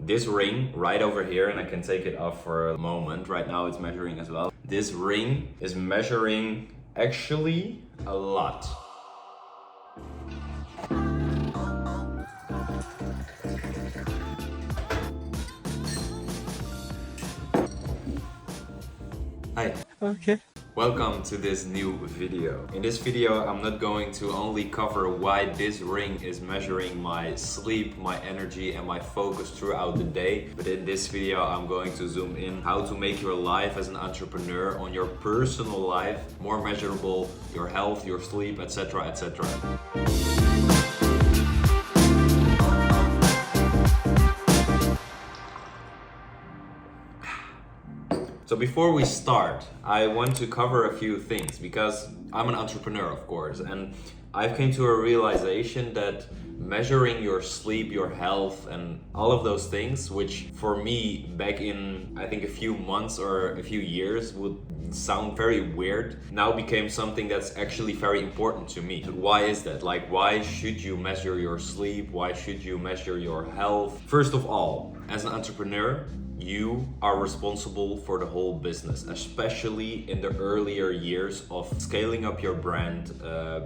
This ring right over here, and I can take it off for a moment. Right now it's measuring as well. This ring is measuring actually a lot. Hi. Okay. Welcome to this new video. In this video, I'm not going to only cover why this ring is measuring my sleep, my energy, and my focus throughout the day, but in this video, I'm going to zoom in how to make your life as an entrepreneur on your personal life more measurable, your health, your sleep, etc., etc. So before we start, I want to cover a few things because I'm an entrepreneur, of course, and I've came to a realization that measuring your sleep, your health, and all of those things, which for me back in I think a few months or a few years would sound very weird, now became something that's actually very important to me. Why is that? Like, why should you measure your sleep? Why should you measure your health? First of all, as an entrepreneur, you are responsible for the whole business, especially in the earlier years of scaling up your brand,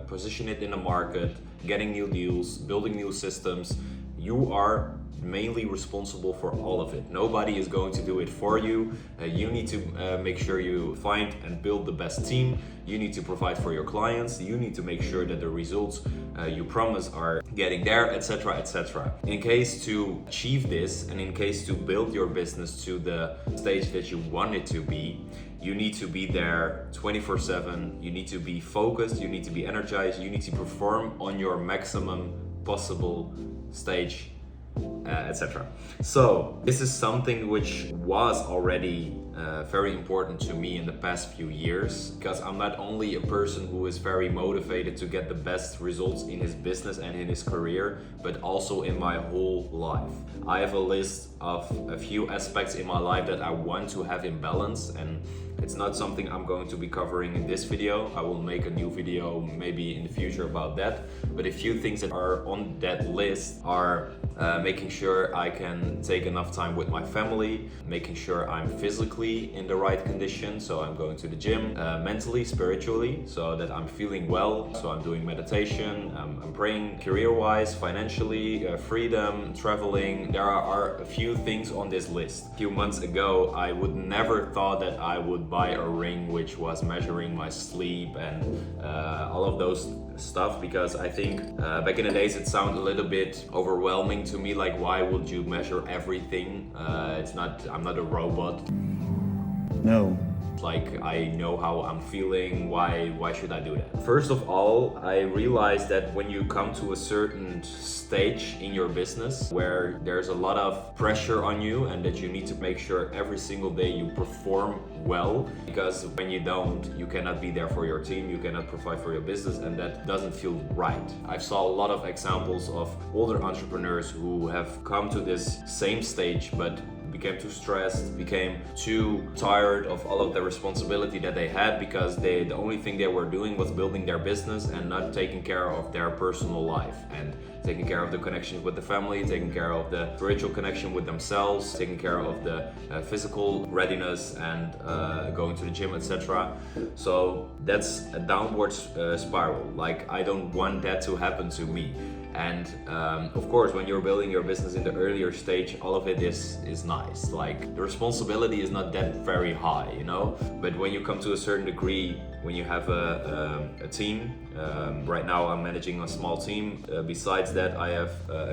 position it in the market, getting new deals, building new systems. You are mainly responsible for all of it. Nobody is going to do it for you. You need to make sure you find and build the best team. You need to provide for your clients. You need to make sure that the results you promise are getting there, etc., etc. In case to achieve this and in case to build your business to the stage that you want it to be, you need to be there 24/7. You need to be focused. You need to be energized. You need to perform on your maximum possible stage, etc. So this is something which was already very important to me in the past few years, because I'm not only a person who is very motivated to get the best results in his business and in his career, but also in my whole life. I have a list of a few aspects in my life that I want to have in balance, and it's not something I'm going to be covering in this video. I will make a new video maybe in the future about that. But a few things that are on that list are making sure I can take enough time with my family, making sure I'm physically in the right condition, so I'm going to the gym, mentally, spiritually, so that I'm feeling well, so I'm doing meditation, I'm praying, career-wise, financially, freedom, traveling. There are a few things on this list. A few months ago, I would never thought that I would buy a ring which was measuring my sleep and all of those stuff, because I think back in the days it sounded a little bit overwhelming to me, like why would you measure everything? I'm not a robot. No. Like, I know how I'm feeling, why should I do that? First of all, I realized that when you come to a certain stage in your business where there's a lot of pressure on you and that you need to make sure every single day you perform well, because when you don't, you cannot be there for your team, you cannot provide for your business, and that doesn't feel right. I saw a lot of examples of older entrepreneurs who have come to this same stage but became too stressed, became too tired of all of the responsibility that they had, because the only thing they were doing was building their business and not taking care of their personal life and taking care of the connection with the family, taking care of the spiritual connection with themselves, taking care of the physical readiness and going to the gym, etc. So that's a downward spiral. Like, I don't want that to happen to me. And of course, when you're building your business in the earlier stage, all of it is nice. Like, the responsibility is not that very high, you know? But when you come to a certain degree, when you have a team, right now I'm managing a small team. Besides that, I have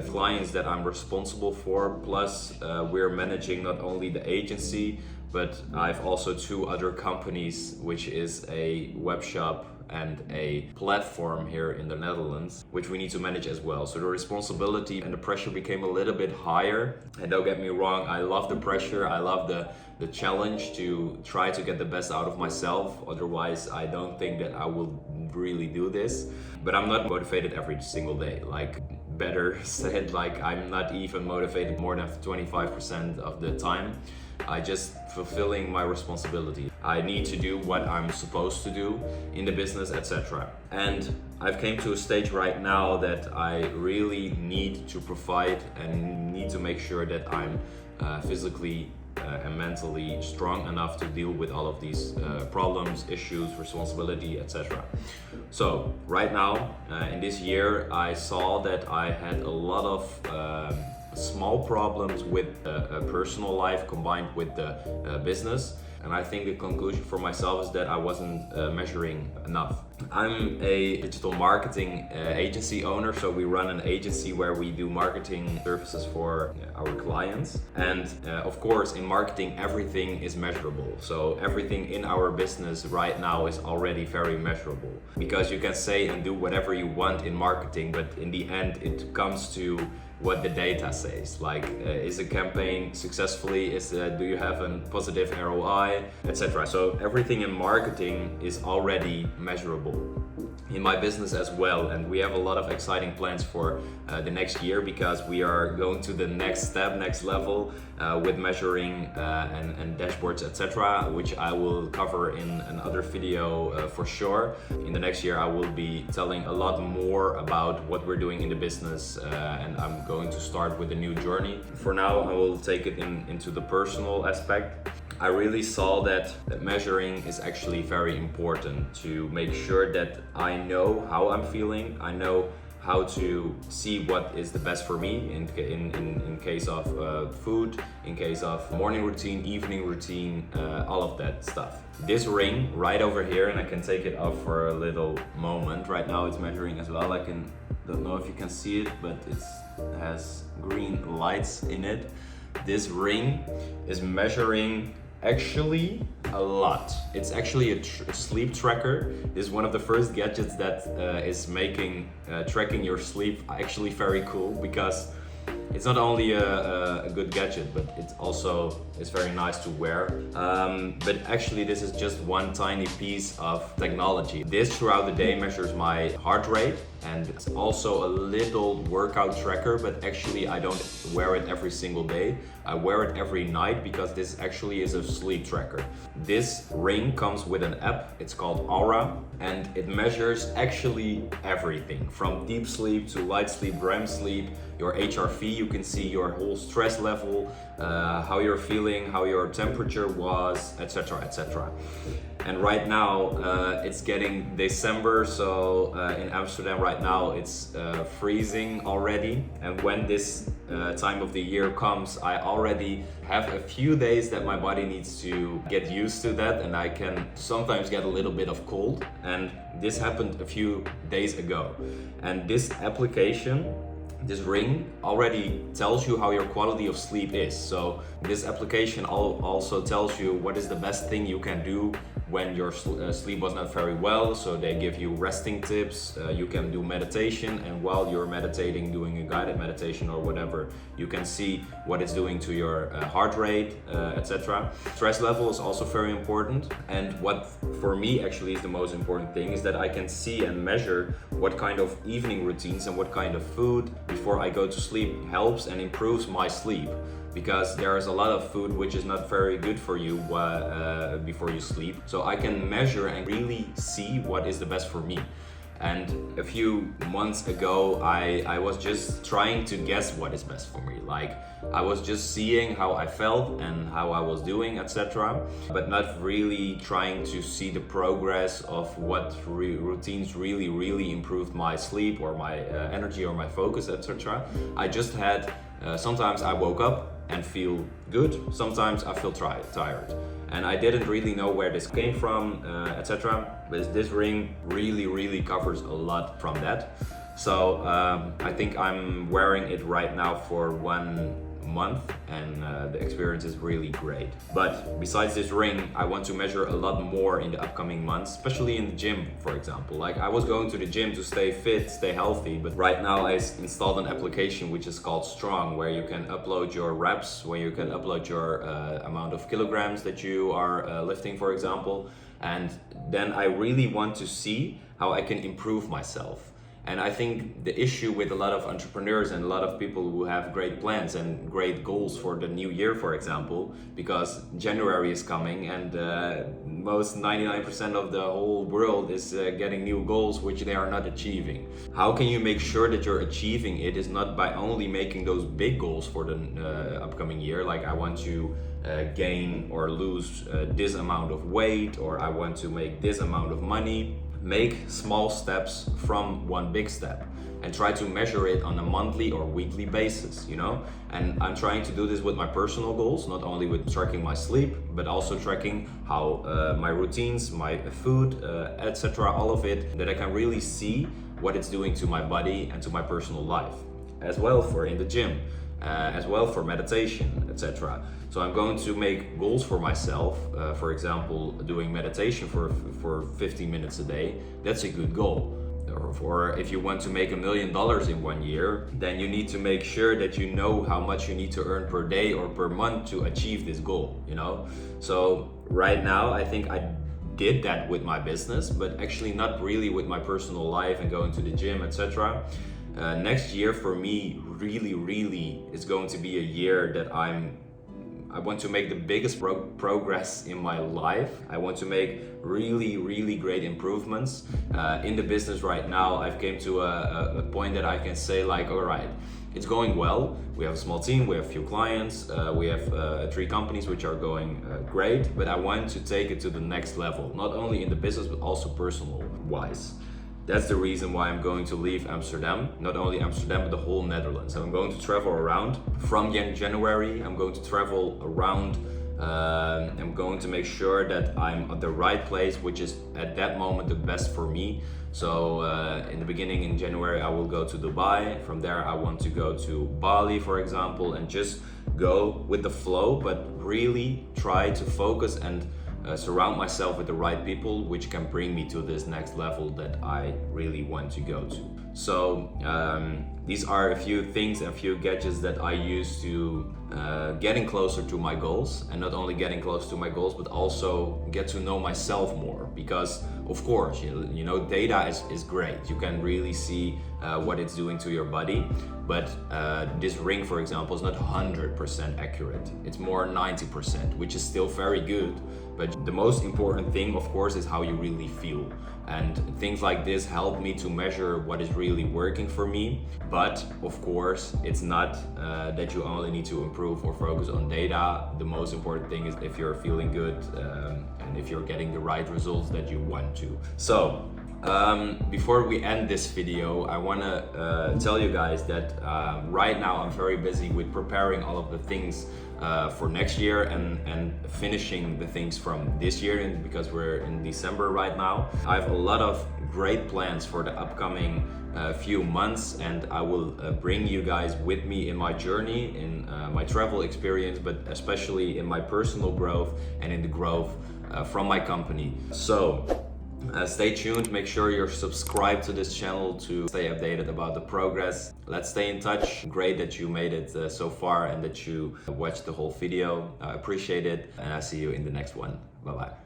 clients that I'm responsible for. Plus, we're managing not only the agency, but I've also 2 other companies, which is a web shop and a platform here in the Netherlands, which we need to manage as well. So the responsibility and the pressure became a little bit higher. And don't get me wrong, I love the pressure, I love the challenge to try to get the best out of myself. Otherwise, I don't think that I will really do this. But I'm not motivated every single day. Like, better said, like I'm not even motivated more than 25% of the time. I just fulfilling my responsibility. I need to do what I'm supposed to do in the business, etc. And I've came to a stage right now that I really need to provide and need to make sure that I'm physically and mentally strong enough to deal with all of these problems, issues, responsibility, etc. So right now, in this year, I saw that I had a lot of small problems with a personal life combined with the business. And I think the conclusion for myself is that I wasn't measuring enough. I'm a digital marketing agency owner, so we run an agency where we do marketing services for our clients. And of course, in marketing, everything is measurable. So everything in our business right now is already very measurable. Because you can say and do whatever you want in marketing, but in the end, it comes to what the data says, like is a campaign successfully, do you have a positive ROI, etc. So everything in marketing is already measurable. In my business as well, and we have a lot of exciting plans for the next year, because we are going to the next step, next level with measuring and dashboards, etc., which I will cover in another video for sure. In the next year I will be telling a lot more about what we're doing in the business, and I'm going to start with a new journey. For now I will take it into the personal aspect. I really saw that measuring is actually very important to make sure that I know how I'm feeling. I know how to see what is the best for me in case of food, in case of morning routine, evening routine, all of that stuff. This ring right over here, and I can take it off for a little moment. Right now it's measuring as well. Don't know if you can see it, but it has green lights in it. This ring is measuring actually a lot. It's actually a sleep tracker. It's one of the first gadgets that is making tracking your sleep actually very cool, because it's not only a good gadget, but it also is very nice to wear. But actually this is just one tiny piece of technology. This throughout the day measures my heart rate, and it's also a little workout tracker, but actually I don't wear it every single day. I wear it every night because this actually is a sleep tracker. This ring comes with an app, it's called Aura, and it measures actually everything from deep sleep to light sleep, REM sleep, your HRV, you can see your whole stress level, how you're feeling, how your temperature was, etc., etc. And right now it's getting December, so in Amsterdam right now it's freezing already. And when this time of the year comes, I already have a few days that my body needs to get used to that, and I can sometimes get a little bit of cold. And this happened a few days ago. And this application, this ring, already tells you how your quality of sleep is. So this application also tells you what is the best thing you can do when your sleep was not very well. So they give you resting tips, you can do meditation, and while you're meditating, doing a guided meditation or whatever, you can see what it's doing to your heart rate, etc. Stress level is also very important, and what for me actually is the most important thing is that I can see and measure what kind of evening routines and what kind of food before I go to sleep helps and improves my sleep. Because there is a lot of food which is not very good for you before you sleep. So I can measure and really see what is the best for me. And a few months ago, I was just trying to guess what is best for me. Like, I was just seeing how I felt and how I was doing, etc. But not really trying to see the progress of what routines really improved my sleep or my energy or my focus, etc. I just had, sometimes I woke up and feel good, sometimes I feel tired. And I didn't really know where this came from, etc. But this ring really covers a lot from that. So I think I'm wearing it right now for 1 month, and the experience is really great. But besides this ring, I want to measure a lot more in the upcoming months, especially in the gym, for example. Like, I was going to the gym to stay fit, stay healthy, but right now I installed an application which is called Strong, where you can upload your reps, where you can upload your amount of kilograms that you are lifting, for example. And then I really want to see how I can improve myself. And I think the issue with a lot of entrepreneurs and a lot of people who have great plans and great goals for the new year, for example, because January is coming and most 99% of the whole world is getting new goals which they are not achieving. How can you make sure that you're achieving it is not by only making those big goals for the upcoming year, like I want to gain or lose this amount of weight, or I want to make this amount of money. Make small steps from one big step and try to measure it on a monthly or weekly basis, you know? And I'm trying to do this with my personal goals, not only with tracking my sleep, but also tracking how my routines, my food, etc., all of it, that I can really see what it's doing to my body and to my personal life. As well for in the gym, as well for meditation, etc. So I'm going to make goals for myself. For example, doing meditation for 15 minutes a day. That's a good goal. Or if you want to make $1 million in 1 year, then you need to make sure that you know how much you need to earn per day or per month to achieve this goal, you know? So right now, I think I did that with my business, but actually not really with my personal life and going to the gym, etc. Next year for me really is going to be a year that I want to make the biggest progress in my life. I want to make really great improvements in the business. Right now I've came to a point that I can say like, all right, it's going well. We have a small team, we have a few clients, we have 3 companies which are going great, but I want to take it to the next level, not only in the business but also personal wise. That's the reason why I'm going to leave Amsterdam, not only Amsterdam, but the whole Netherlands. So I'm going to travel around from January. I'm going to travel around. I'm going to make sure that I'm at the right place, which is at that moment the best for me. So in the beginning in January, I will go to Dubai. From there, I want to go to Bali, for example, and just go with the flow, but really try to focus and surround myself with the right people which can bring me to this next level that I really want to go to. So these are a few things, a few gadgets that I use to getting closer to my goals, and not only getting close to my goals but also get to know myself more, because of course you know data is great. You can really see what it's doing to your body, but this ring, for example, is not 100% accurate. It's more 90%, which is still very good. But the most important thing, of course, is how you really feel. And things like this help me to measure what is really working for me. But of course, it's not that you only need to improve or focus on data. The most important thing is if you're feeling good and if you're getting the right results that you want to. So before we end this video, I want to tell you guys that right now I'm very busy with preparing all of the things for next year and finishing the things from this year, and because we're in December right now. I have a lot of great plans for the upcoming few months, and I will bring you guys with me in my journey, in my travel experience, but especially in my personal growth and in the growth from my company. So stay tuned, make sure you're subscribed to this channel to stay updated about the progress. Let's stay in touch. Great that you made it so far and that you watched the whole video. I appreciate it, and I'll see you in the next one. Bye bye.